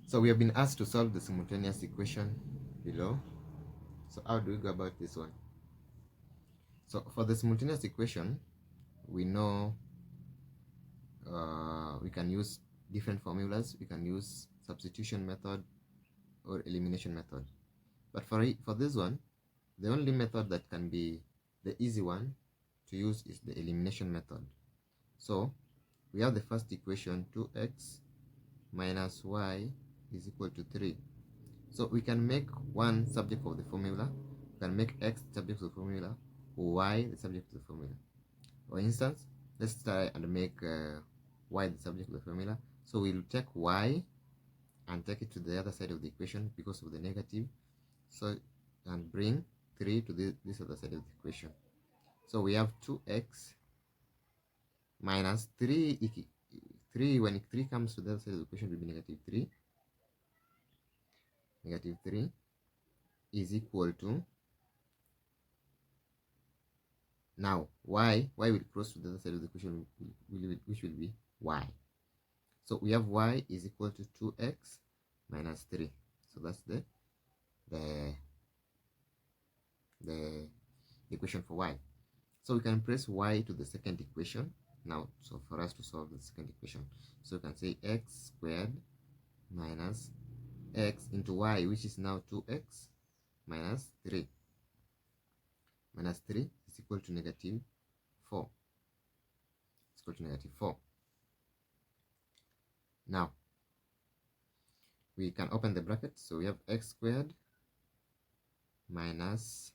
So we have been asked to solve the simultaneous equation below. So how do we go about this one? So for the simultaneous equation, we know we can use different formulas. We can use substitution method or elimination method. But for this one, the only method that can be the easy one to use is the elimination method. So we have the first equation, 2x minus y is equal to 3. So we can make one subject of the formula. We can make x the subject of the formula, or y the subject of the formula. For instance, let's try and make y the subject of the formula. So we'll take y and take it to the other side of the equation because of the negative. So and bring 3 to this other side of the equation. So we have 2x minus 3. 3 when 3 comes to the other side of the equation will be negative 3. Negative 3 is equal to, now y will cross to the other side of the equation, which will be y. So we have y is equal to 2x minus 3. So that's the equation for y. So we can press y to the second equation now. So for us to solve the second equation, so we can say x squared minus x into y, which is now 2x minus 3. Minus 3 is equal to negative 4. It's equal to negative 4. Now we can open the bracket. So we have x squared minus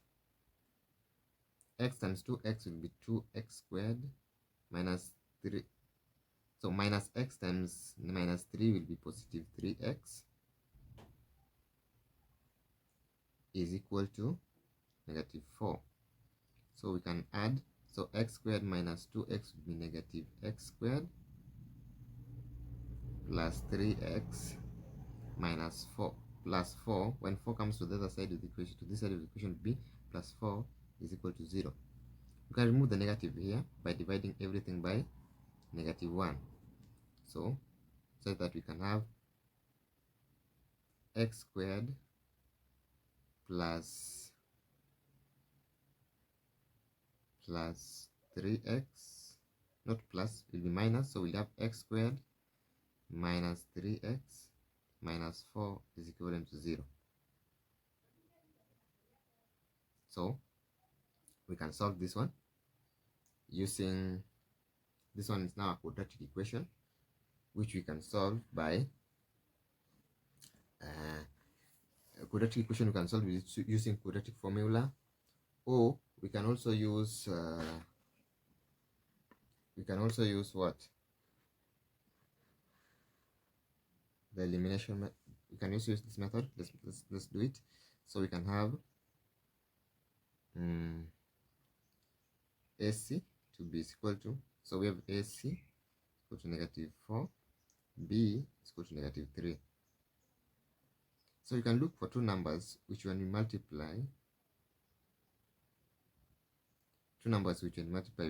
x times 2x will be 2x squared minus 3. So minus x times minus 3 will be positive 3x is equal to negative 4. So we can add. So x squared minus 2x will be negative x squared plus 3x minus 4 plus 4. When 4 comes to the other side of the equation, to this side of the equation, b plus 4 is equal to 0. You can remove the negative here by dividing everything by negative 1. So that we can have x squared plus 3x, not plus, will be minus. So we'll have x squared minus 3x minus 4 is equivalent to 0. So we can solve this one using, this one is now a quadratic equation, which we can solve by a quadratic equation. We can solve it using quadratic formula, or we can also use what, the elimination method. We can also use this method. Let's do it. So we can have AC to be equal to, so we have AC equal to negative 4, B is equal to negative 3. So you can look for two numbers which when you multiply, we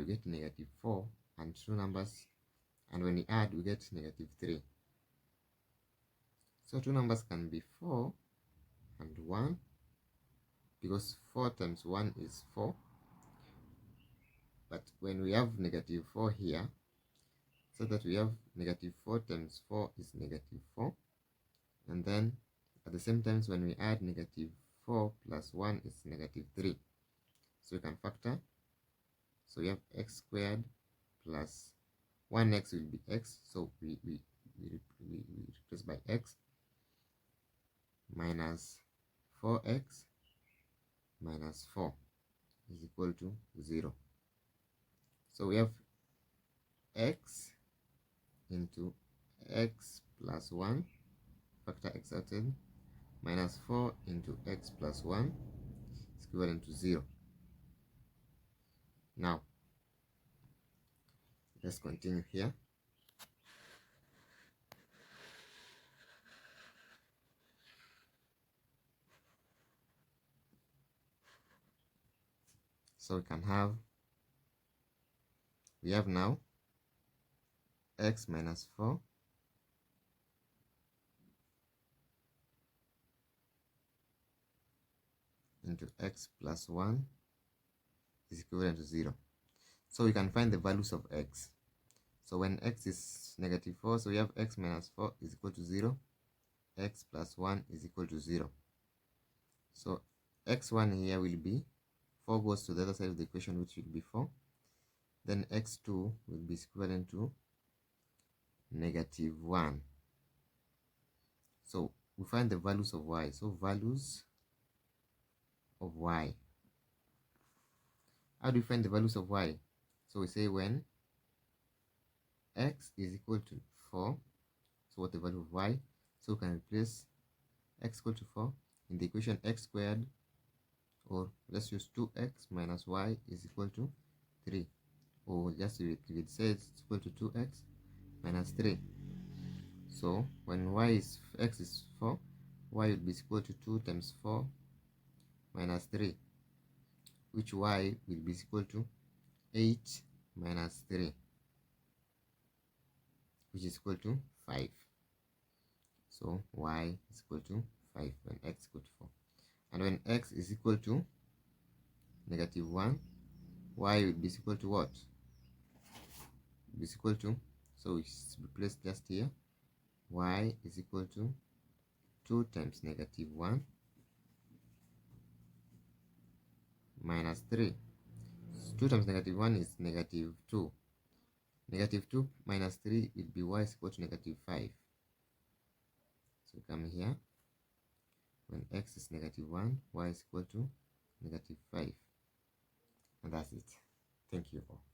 get negative 4, and two numbers, and when we add we get negative 3. So two numbers can be 4 and 1, because 4 times 1 is 4. But when we have negative 4 here, so that we have negative 4 times 4 is negative 4. And then at the same time, when we add negative 4 plus 1 is negative 3. So we can factor. So we have x squared plus 1x will be x. So we replace by x minus 4x minus 4 is equal to 0. So we have x into x plus 1, factor x out, minus 4 into x plus 1 is equivalent to 0. Now let's continue here. So we have now x minus 4 into x plus 1 is equivalent to 0. So we can find the values of x. So when x is negative 4, so we have x minus 4 is equal to 0, x plus 1 is equal to 0. So x1 here will be 4 goes to the other side of the equation, which will be 4. Then x2 will be equivalent to negative 1. So we find the values of y. So values of y. How do we find the values of y? So we say when x is equal to 4, so what the value of y? So we can replace x equal to 4 in the equation x squared, or let's use 2x minus y is equal to 3, or just if it says it's equal to 2x minus 3. So when x is 4, y will be equal to 2 times 4 minus 3, which y will be equal to 8 minus 3, which is equal to 5. So y is equal to 5 when x is equal to 4. And when x is equal to negative 1, y will be equal to what? Be equal to, so it's replaced just here, y is equal to 2 times negative 1 minus 3. 2 times negative 1 is negative 2. Negative 2 minus 3 will be y is equal to negative 5. So come here, when x is negative 1, y is equal to negative 5. And that's it. Thank you all.